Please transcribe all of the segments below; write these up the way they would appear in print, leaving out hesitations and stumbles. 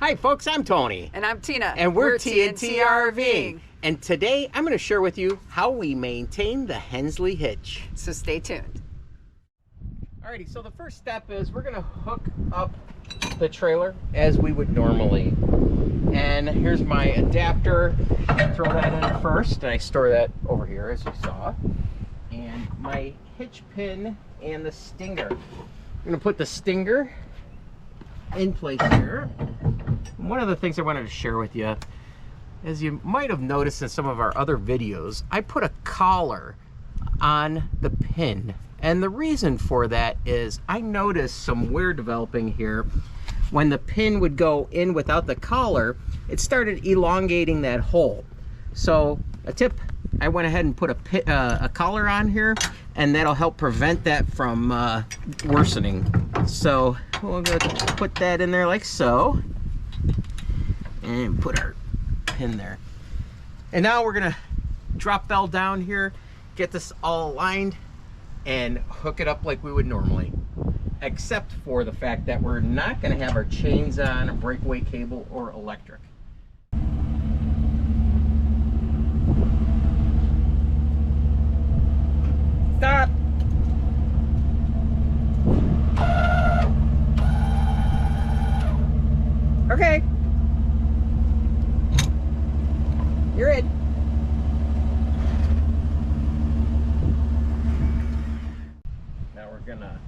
Hi folks, I'm Tony. And I'm Tina. And we're TNT RVing. And today I'm going to share with you how we maintain the Hensley Hitch. So stay tuned. Alrighty, so the first step is we're going to hook up the trailer as we would normally. And here's my adapter. Throw that in first, and I store that over here as you saw. And my hitch pin and the stinger. I'm going to put the stinger in place here. One of the things I wanted to share with you, as you might have noticed in some of our other videos, I put a collar on the pin. And the reason for that is I noticed some wear developing here. When the pin would go in without the collar, it started elongating that hole. So a tip, I went ahead and put a collar on here, and that'll help prevent that from worsening. So we're going to put that in there like so, and put our pin there. And now we're going to drop bell down here, get this all aligned, and hook it up like we would normally, except for the fact that we're not going to have our chains on, a breakaway cable, or electric. Stop! Okay. You're in. Now we're gonna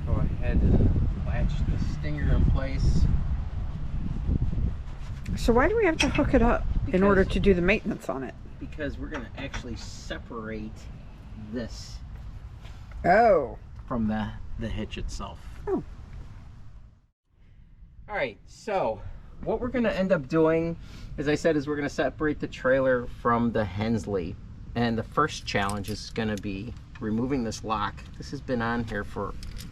go ahead and latch the stinger in place. So why do we have to hook it up in order to do the maintenance on it? Because we're gonna actually separate this from the hitch itself. Oh. All right, so what we're gonna end up doing, as I said, is we're gonna separate the trailer from the Hensley. And the first challenge is gonna be removing this lock. This has been on here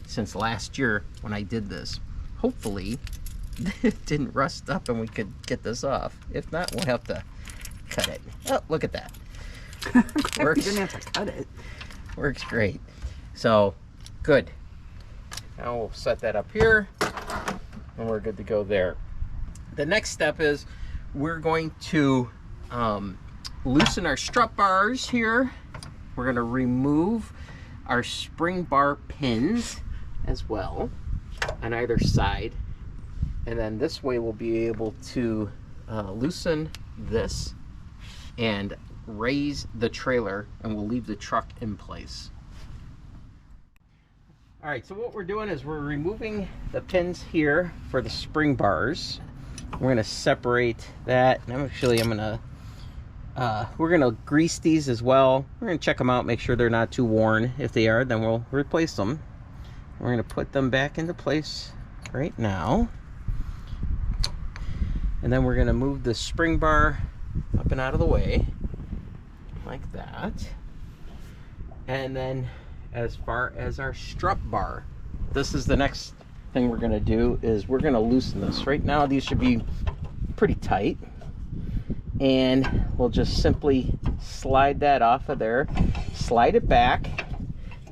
since last year when I did this. Hopefully it didn't rust up and we could get this off. If not, we'll have to cut it. Oh, look at that. Works. You didn't have to cut it. Works great. So, good. Now we'll set that up here, and we're good to go there. The next step is we're going to loosen our strut bars here. We're going to remove our spring bar pins as well on either side. And then this way we'll be able to loosen this and raise the trailer, and we'll leave the truck in place. All right, so what we're doing is we're removing the pins here for the spring bars. We're gonna separate that, and we're gonna grease these as well. We're gonna check them out, make sure they're not too worn. If they are, then we'll replace them. We're gonna put them back into place right now. And then we're gonna move the spring bar up and out of the way, like that. And then as far as our strut bar, this is the next thing we're gonna do, is we're gonna loosen this. Right now these should be pretty tight, and we'll just simply slide that off of there, slide it back,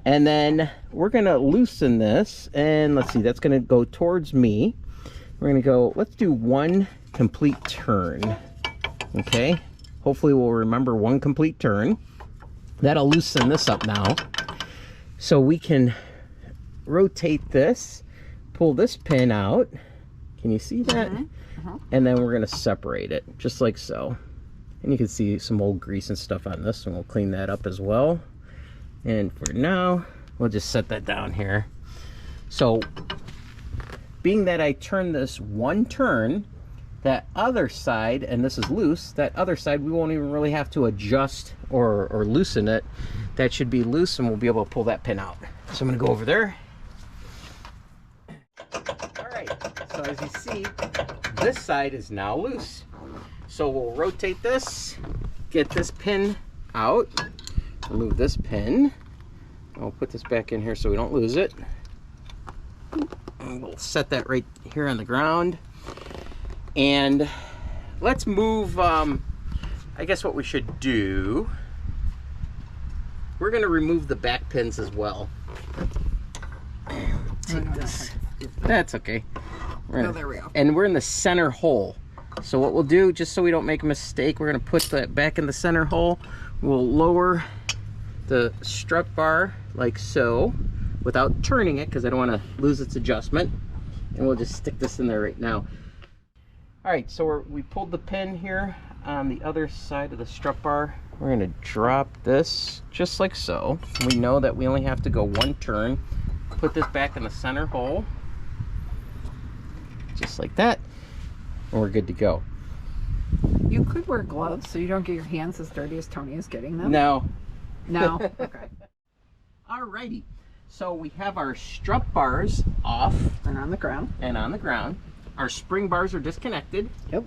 and then we're gonna loosen this. And let's see, that's gonna go towards me. We're gonna go, let's do one complete turn. Okay, hopefully we'll remember one complete turn. That'll loosen this up now, so we can rotate this, pull this pin out. Can you see that? And then we're gonna separate it just like so. And you can see some old grease and stuff on this, and we'll clean that up as well. And for now, we'll just set that down here. So being that I turn this one turn, that other side, and this is loose, that other side we won't even really have to adjust or loosen it. That should be loose, and we'll be able to pull that pin out. So I'm gonna go over there. All right, so as you see, this side is now loose. So we'll rotate this, get this pin out, remove this pin. I'll put this back in here so we don't lose it. And we'll set that right here on the ground. And let's move, I guess what we should do, we're gonna remove the back pins as well. Take this. That's okay. We're Oh, there we go. And we're in the center hole. So what we'll do, just so we don't make a mistake, we're gonna put that back in the center hole. We'll lower the strut bar like so, without turning it, because I don't want to lose its adjustment. And we'll just stick this in there right now. All right, so we pulled the pin here on the other side of the strut bar. We're gonna drop this just like so. We know that we only have to go one turn. Put this back in the center hole, just like that, and we're good to go. You could wear gloves so you don't get your hands as dirty as Tony is getting them. No. No? Okay. Alrighty, so we have our strut bars off. And on the ground. And on the ground. Our spring bars are disconnected. Yep.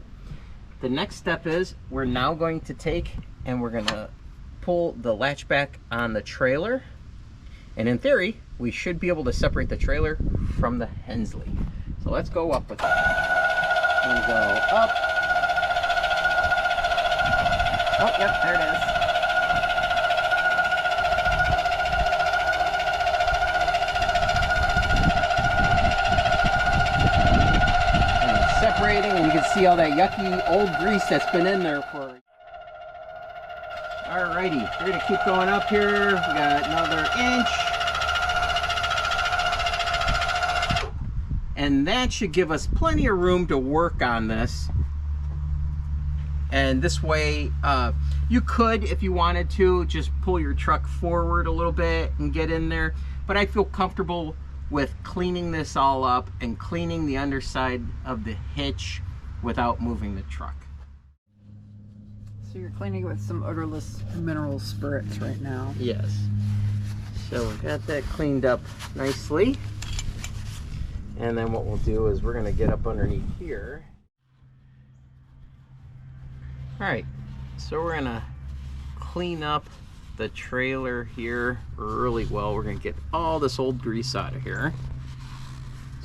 The next step is we're now going to take and we're gonna pull the latch back on the trailer. And in theory, we should be able to separate the trailer from the Hensley. So let's go up with it. We'll go up. Oh, yep, there it is. And it's separating, and you can see all that yucky old grease that's been in there for. Alrighty, we're gonna keep going up here. We got another inch. And that should give us plenty of room to work on this. And this way, you could, if you wanted to, just pull your truck forward a little bit and get in there. But I feel comfortable with cleaning this all up and cleaning the underside of the hitch without moving the truck. So you're cleaning it with some odorless mineral spirits right now. Yes. So we got that cleaned up nicely. And then what we'll do is we're gonna get up underneath here. All right, so we're gonna clean up the trailer here really well. We're gonna get all this old grease out of here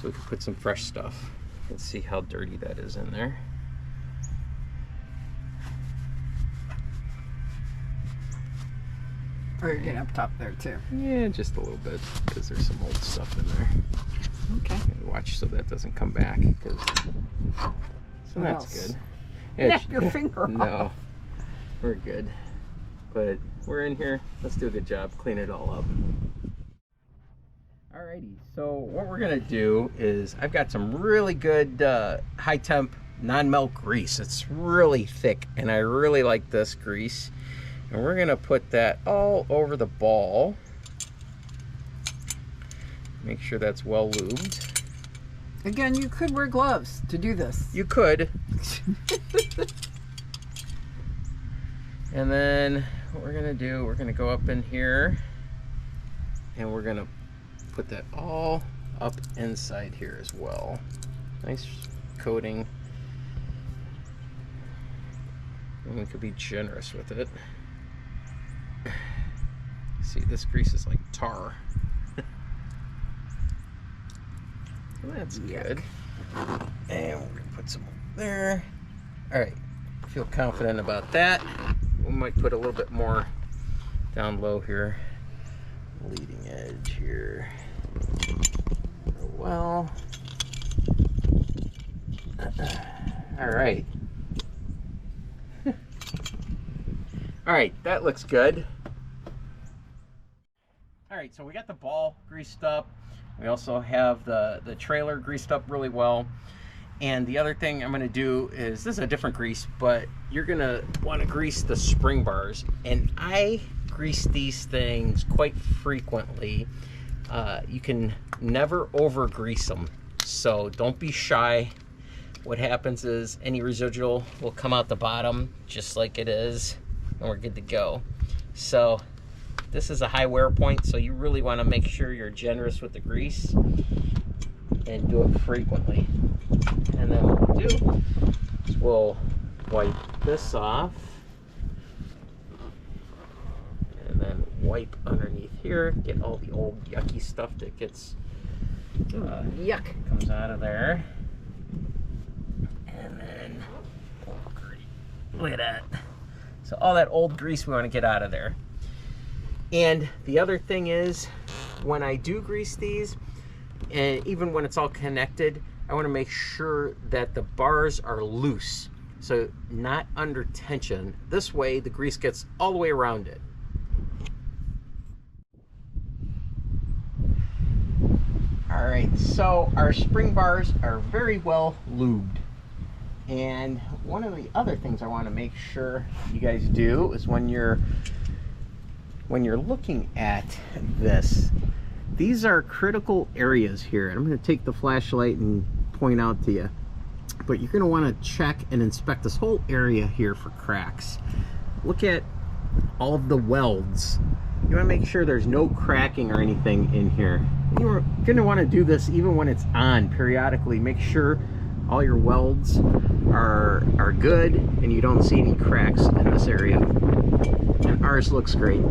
so we can put some fresh stuff. You can see how dirty that is in there. Or you're getting up top there too. Yeah, just a little bit because there's some old stuff in there. Okay. And watch so that doesn't come back. So What that's else? good. Snap your finger off. No, we're good. But we're in here. Let's do a good job. Clean it all up. Alrighty. So what we're gonna do is I've got some really good high temp non-melt grease. It's really thick, and I really like this grease. And we're gonna put that all over the ball. Make sure that's well lubed. Again, you could wear gloves to do this. You could. And then what we're gonna do, we're gonna go up in here and we're gonna put that all up inside here as well. Nice coating. And we could be generous with it. See, this grease is like tar. So that's good. And we're gonna put some there. All right, feel confident about that. We might put a little bit more down low here. Leading edge here. Well. All right. All right, that looks good. All right, so we got the ball greased up. We also have the trailer greased up really well. And the other thing I'm gonna do is, this is a different grease, but you're gonna wanna grease the spring bars. And I grease these things quite frequently. You can never over grease them. So don't be shy. What happens is any residual will come out the bottom just like it is, and we're good to go. So this is a high wear point, so you really want to make sure you're generous with the grease and do it frequently. And then what we'll do is we'll wipe this off and then wipe underneath here, get all the old yucky stuff that gets Yuck. comes out of there. And then, look at that. So all that old grease we want to get out of there. And the other thing is, when I do grease these, and even when it's all connected, I want to make sure that the bars are loose, so not under tension. This way the grease gets all the way around it. All right, so our spring bars are very well lubed. And one of the other things I want to make sure you guys do is when you're looking at this, these are critical areas here. I'm going to take the flashlight and point out to you, but you're going to want to check and inspect this whole area here for cracks. Look at all of the welds. You want to make sure there's no cracking or anything in here. You're going to want to do this even when it's on periodically. Make sure all your welds are good and you don't see any cracks in this area. And ours looks great.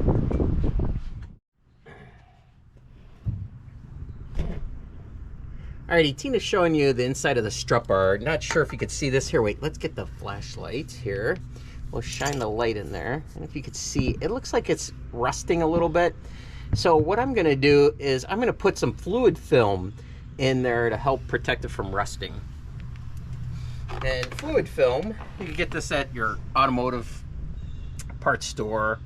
Alrighty, Tina's showing you the inside of the strut bar. Not sure if you could see this here. Wait, let's get the flashlight here. We'll shine the light in there. And if you could see, it looks like it's rusting a little bit. So what I'm gonna do is I'm gonna put some fluid film in there to help protect it from rusting. And fluid film, you can get this at your automotive parts store.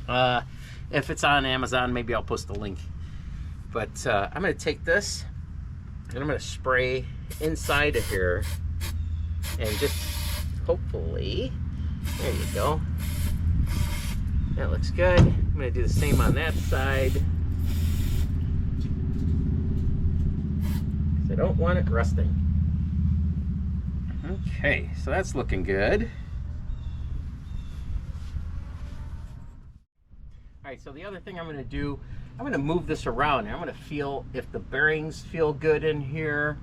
If it's on Amazon, maybe I'll post the link. But I'm gonna take this and I'm gonna spray inside of here and just hopefully, there you go. That looks good. I'm gonna do the same on that side. 'Cause I don't want it rusting. Okay, so that's looking good. All right, so the other thing I'm gonna do, I'm gonna move this around. I'm gonna feel if the bearings feel good in here.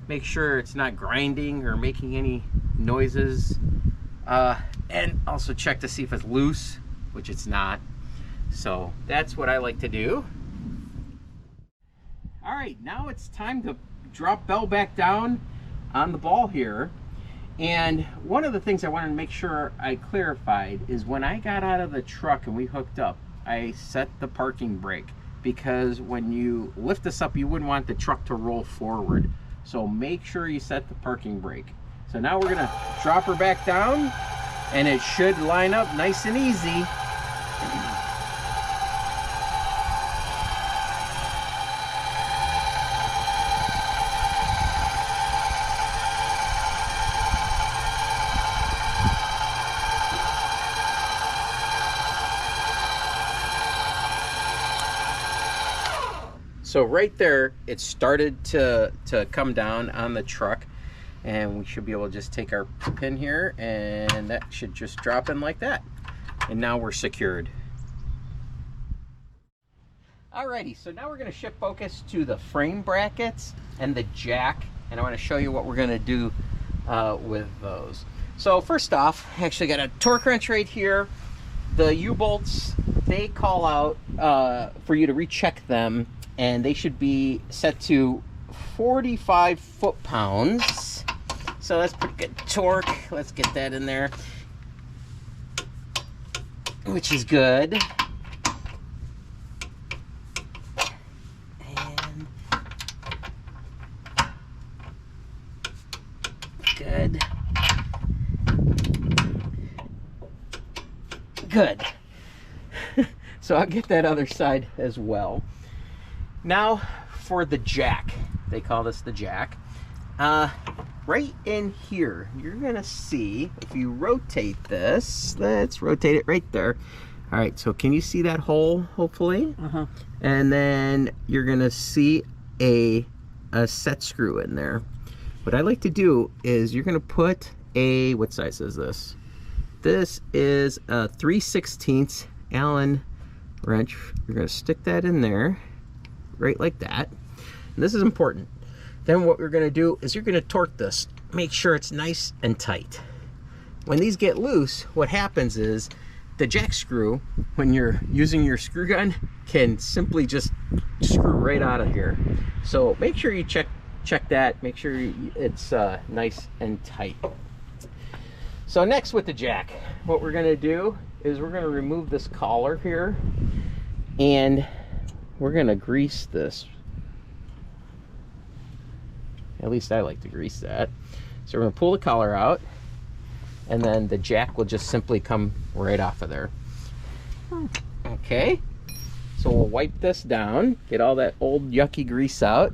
Make sure it's not grinding or making any noises. And also check to see if it's loose, which it's not. So that's what I like to do. All right, now it's time to drop Belle back down on the ball here. And one of the things I wanted to make sure I clarified is when I got out of the truck and we hooked up, I set the parking brake, because when you lift this up, you wouldn't want the truck to roll forward. So make sure you set the parking brake. So now we're gonna drop her back down and it should line up nice and easy. So right there, it started to come down on the truck, and we should be able to just take our pin here and that should just drop in like that. And now we're secured. Alrighty, so now we're gonna shift focus to the frame brackets and the jack, and I wanna show you what we're gonna do with those. So first off, I actually got a torque wrench right here. The U-bolts, they call out for you to recheck them, and they should be set to 45 foot-pounds. So that's pretty good torque. Let's get that in there, which is good. And good. Good. So I'll get that other side as well. Now for the jack, they call this the jack. Right in here, you're gonna see, if you rotate this, let's rotate it right there. All right, so can you see that hole, hopefully? Uh-huh. And then you're gonna see a set screw in there. What I like to do is you're gonna put a, what size is this? This is a 3/16 Allen wrench. You're gonna stick that in there, right like that. And this is important. Then what we're gonna do is you're gonna torque this. Make sure it's nice and tight. When these get loose, what happens is the jack screw, when you're using your screw gun, can simply just screw right out of here. So make sure you check that. Make sure it's nice and tight. So next with the jack, what we're gonna do is we're gonna remove this collar here, and we're gonna grease this. At least I like to grease that. So we're gonna pull the collar out, and then the jack will just simply come right off of there. Okay, so we'll wipe this down, get all that old yucky grease out,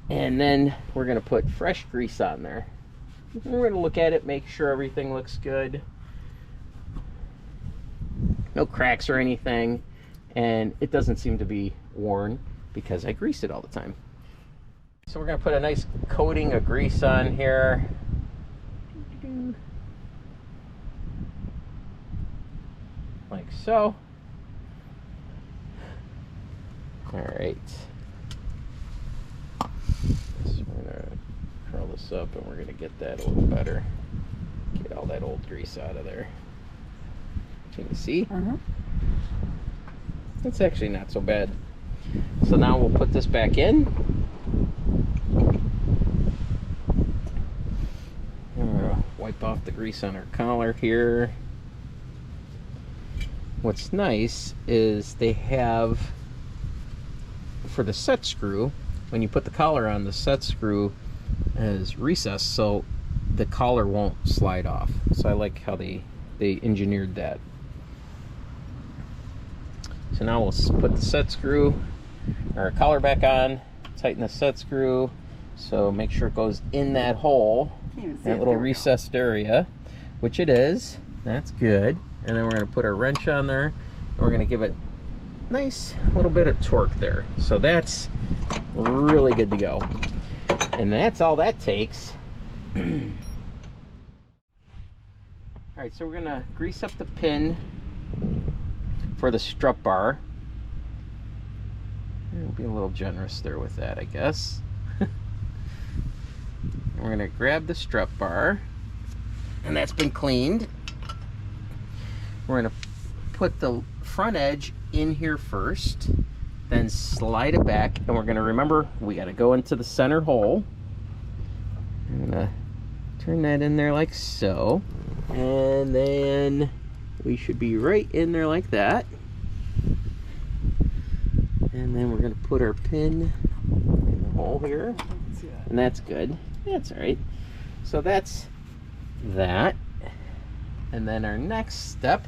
and then we're gonna put fresh grease on there. We're gonna look at it, make sure everything looks good. No cracks or anything, and it doesn't seem to be worn because I grease it all the time. So we're gonna put a nice coating of grease on here. Like so. All right. So we're gonna curl this up and we're gonna get that a little better. Get all that old grease out of there. Can you see? It's actually not so bad. So now we'll put this back in. And we're gonna wipe off the grease on our collar here. What's nice is they have, for the set screw, when you put the collar on, the set screw is recessed so the collar won't slide off. So I like how they engineered that. So now we'll put the set screw, or collar back on, tighten the set screw, so make sure it goes in that hole, that little recessed area, which it is. That's good. And then we're going to put our wrench on there, and we're going to give it a nice little bit of torque there. So that's really good to go. And that's all that takes. All right, so we're going to grease up the pin for the strut bar. I'll be a little generous there with that, I guess. We're going to grab the strut bar, and that's been cleaned. We're going to put the front edge in here first, then slide it back, and we're going to remember we got to go into the center hole. I'm going to turn that in there like so, and then we should be right in there like that. And then we're going to put our pin in the hole here, and that's good. That's all right. So that's that. And then our next step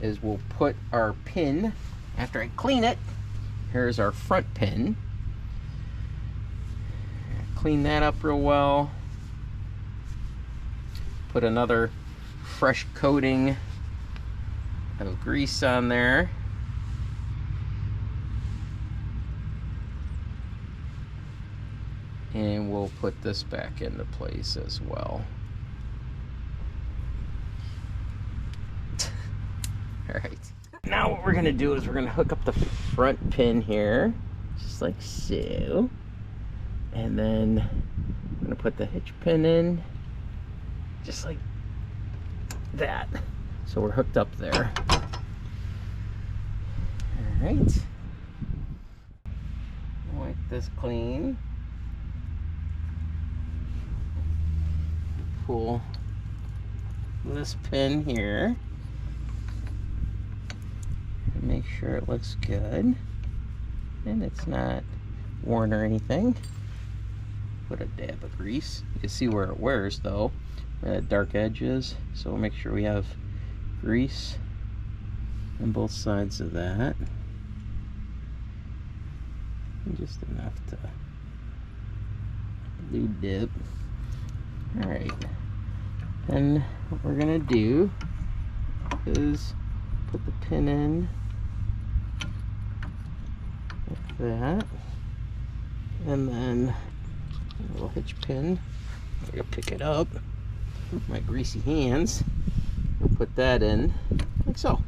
is we'll put our pin, after I clean it, here's our front pin. Clean that up real well. Put another fresh coating of grease on there. And we'll put this back into place as well. All right. Now what we're gonna do is we're gonna hook up the front pin here, just like so. And then I'm gonna put the hitch pin in, just like that. So we're hooked up there. All right. Wipe this clean. Pull this pin here. Make sure it looks good and it's not worn or anything. Put a dab of grease. You can see where it wears though, where that dark edge is. So we'll make sure we have grease on both sides of that. And just enough to lube dip. Alright. Then what we're gonna do is put the pin in like that, and then a little hitch pin. I'm gonna pick it up with my greasy hands and put that in like so.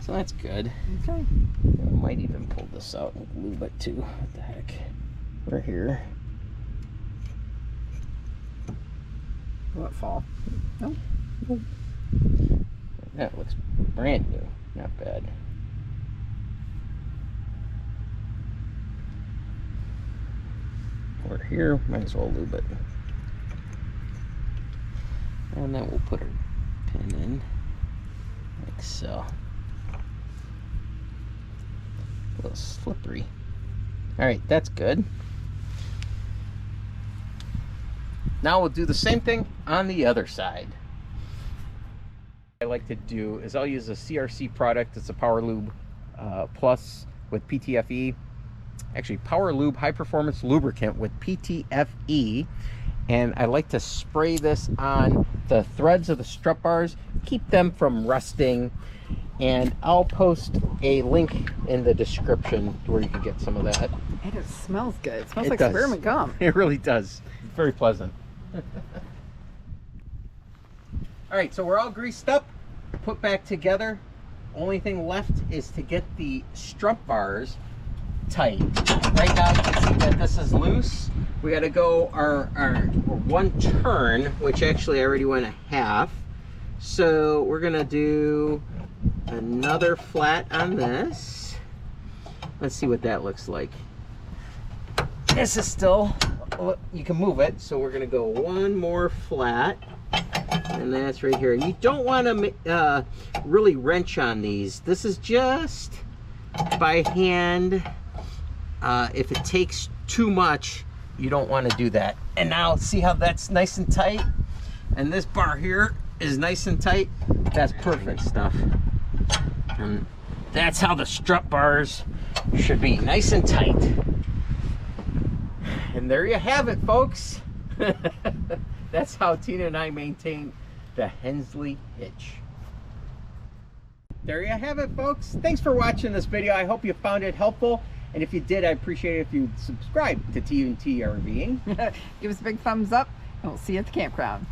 So that's good. Okay. I might even pull this out and lube it too. What the heck? Right here. Will it fall? No. Nope. That looks brand new. Not bad. We're here, might as well lube it. And then we'll put our pin in like so. A little slippery. Alright, that's good. Now we'll do the same thing on the other side. What I like to do is I'll use a CRC product. It's a Power Lube Plus with PTFE. Actually, Power Lube High Performance Lubricant with PTFE. And I like to spray this on the threads of the strut bars, keep them from rusting. And I'll post a link in the description where you can get some of that. And it smells good. It smells It like does. spearmint gum. It really does. It's very pleasant. All right, so we're all greased up, put back together. Only thing left is to get the strut bars tight. Right now you can see that this is loose. We got to go our one turn, which actually I already went a half. So we're gonna do another flat on this. Let's see what that looks like. This is still, you can move it, so we're gonna go one more flat, and that's right here. You don't want to really wrench on these. This is just by hand. If it takes too much, you don't want to do that. And now see how that's nice and tight? And this bar here is nice and tight. That's perfect stuff. And that's how the strut bars should be, nice and tight. And there you have it, folks. That's how Tina and I maintain the Hensley Hitch. There you have it, folks. Thanks for watching this video. I hope you found it helpful. And if you did, I'd appreciate it if you'd subscribe to T&T RVing. Give us a big thumbs up, and we'll see you at the campground.